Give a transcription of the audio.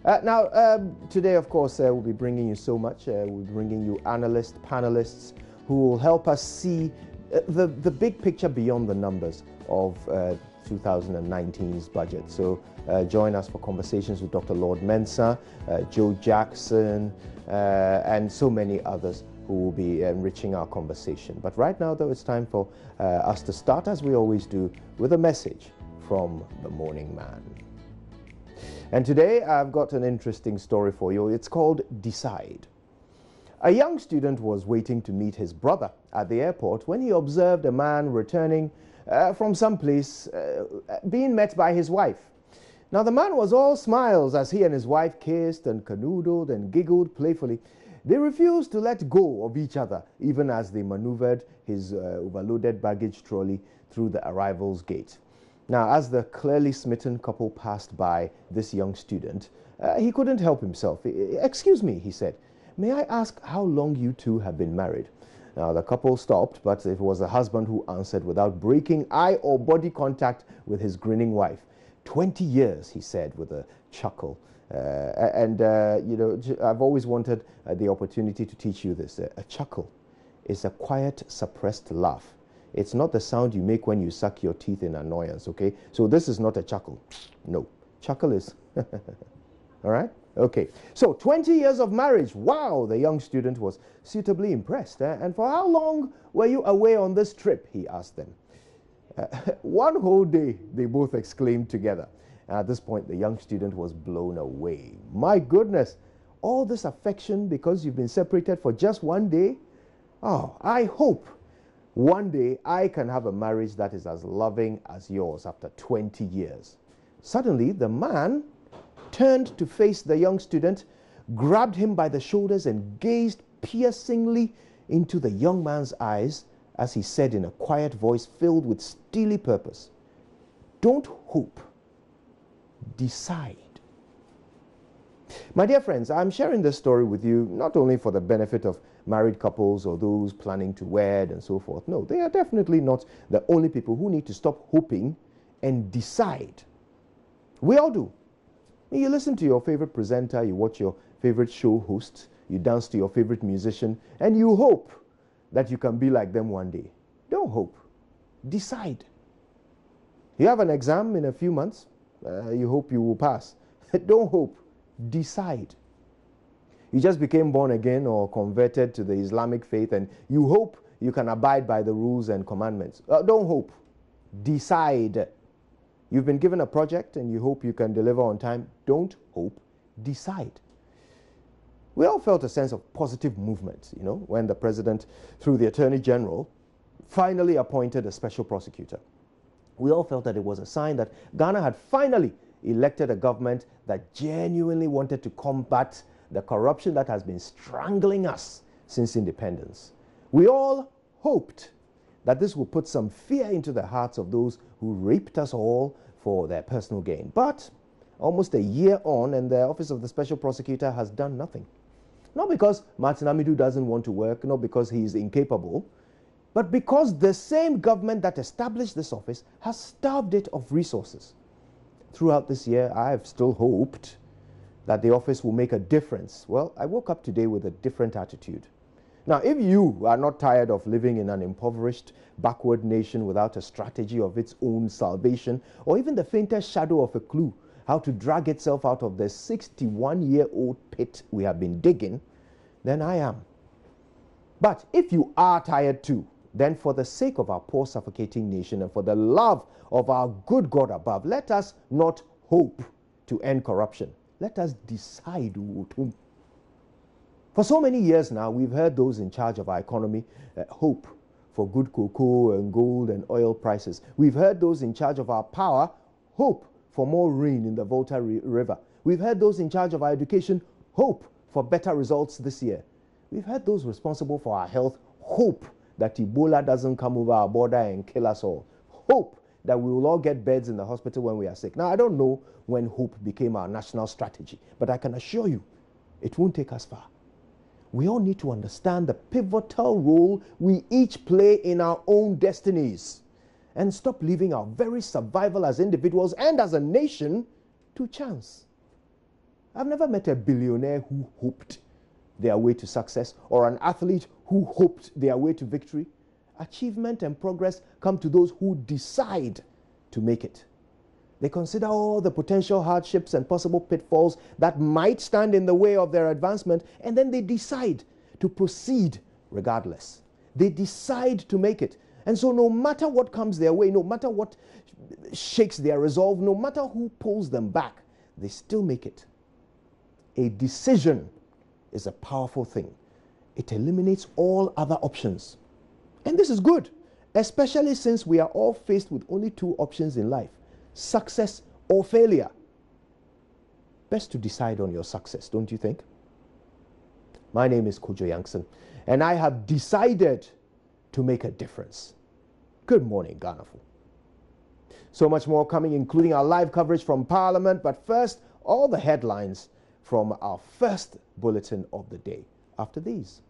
Today, of course, we'll be bringing you so much. We'll be bringing you analysts, panelists who will help us see the big picture beyond the numbers of 2019's budget. So join us for conversations with Dr. Lord Mensah, Joe Jackson, and so many others who will be enriching our conversation. But right now, though, it's time for us to start, as we always do, with a message from the Morning Man. And today I've got an interesting story for you. It's called Decide. A young student was waiting to meet his brother at the airport when he observed a man returning from someplace being met by his wife. Now the man was all smiles as he and his wife kissed and canoodled and giggled playfully. They refused to let go of each other even as they maneuvered his overloaded baggage trolley through the arrivals gate. Now, as the clearly smitten couple passed by this young student, he couldn't help himself. "Excuse me," he said, "may I ask how long you two have been married?" Now, the couple stopped, but it was the husband who answered without breaking eye or body contact with his grinning wife. 20 years, he said with a chuckle. You know, I've always wanted the opportunity to teach you this. A chuckle is a quiet, suppressed laugh. It's not the sound you make when you suck your teeth in annoyance, okay? So this is not a chuckle. No. Chuckle is... All right? Okay. So 20 years of marriage. Wow! The young student was suitably impressed. And for how long were you away on this trip? He asked them. 1 whole day, they both exclaimed together. And at this point, the young student was blown away. My goodness! All this affection because you've been separated for just 1 day? Oh, I hope one day I can have a marriage that is as loving as yours after 20 years. Suddenly, the man turned to face the young student, grabbed him by the shoulders and gazed piercingly into the young man's eyes as he said in a quiet voice filled with steely purpose, "Don't hope, decide." My dear friends, I'm sharing this story with you not only for the benefit of married couples or those planning to wed and so forth. No, they are definitely not the only people who need to stop hoping and decide. We all do. You listen to your favorite presenter, you watch your favorite show host, you dance to your favorite musician, and you hope that you can be like them one day. Don't hope. Decide. You have an exam in a few months. You hope you will pass. Don't hope. Decide. You just became born again or converted to the Islamic faith and you hope you can abide by the rules and commandments. Don't hope. Decide. You've been given a project and you hope you can deliver on time. Don't hope. Decide. We all felt a sense of positive movement, you know, when the president, through the Attorney General, finally appointed a special prosecutor. We all felt that it was a sign that Ghana had finally elected a government that genuinely wanted to combat the corruption that has been strangling us since independence. We all hoped that this would put some fear into the hearts of those who raped us all for their personal gain. But almost a year on, and the Office of the Special Prosecutor has done nothing. Not because Martin Amidu doesn't want to work, not because he is incapable, but because the same government that established this office has starved it of resources. Throughout this year, I have still hoped that the office will make a difference. Well, I woke up today with a different attitude. Now, if you are not tired of living in an impoverished, backward nation without a strategy of its own salvation, or even the faintest shadow of a clue how to drag itself out of the 61-year-old pit we have been digging, then I am. But if you are tired too, then for the sake of our poor suffocating nation and for the love of our good God above, let us not hope to end corruption. Let us decide. For so many years now, we've heard those in charge of our economy hope for good cocoa and gold and oil prices. We've heard those in charge of our power hope for more rain in the Volta River. We've heard those in charge of our education hope for better results this year. We've heard those responsible for our health hope that Ebola doesn't come over our border and kill us all. Hope that we will all get beds in the hospital when we are sick. Now, I don't know when hope became our national strategy, but I can assure you it won't take us far. We all need to understand the pivotal role we each play in our own destinies and stop leaving our very survival as individuals and as a nation to chance. I've never met a billionaire who hoped their way to success or an athlete who hoped their way to victory. Achievement and progress come to those who decide to make it. They consider all the potential hardships and possible pitfalls that might stand in the way of their advancement, and then they decide to proceed regardless. They decide to make it. And so no matter what comes their way, no matter what shakes their resolve, no matter who pulls them back, they still make it. A decision is a powerful thing. It eliminates all other options. And this is good, especially since we are all faced with only two options in life: success or failure. Best to decide on your success, don't you think? My name is Kojo Yankson, and I have decided to make a difference. Good morning, Ghana. So much more coming, including our live coverage from Parliament. But first, all the headlines from our first bulletin of the day after these.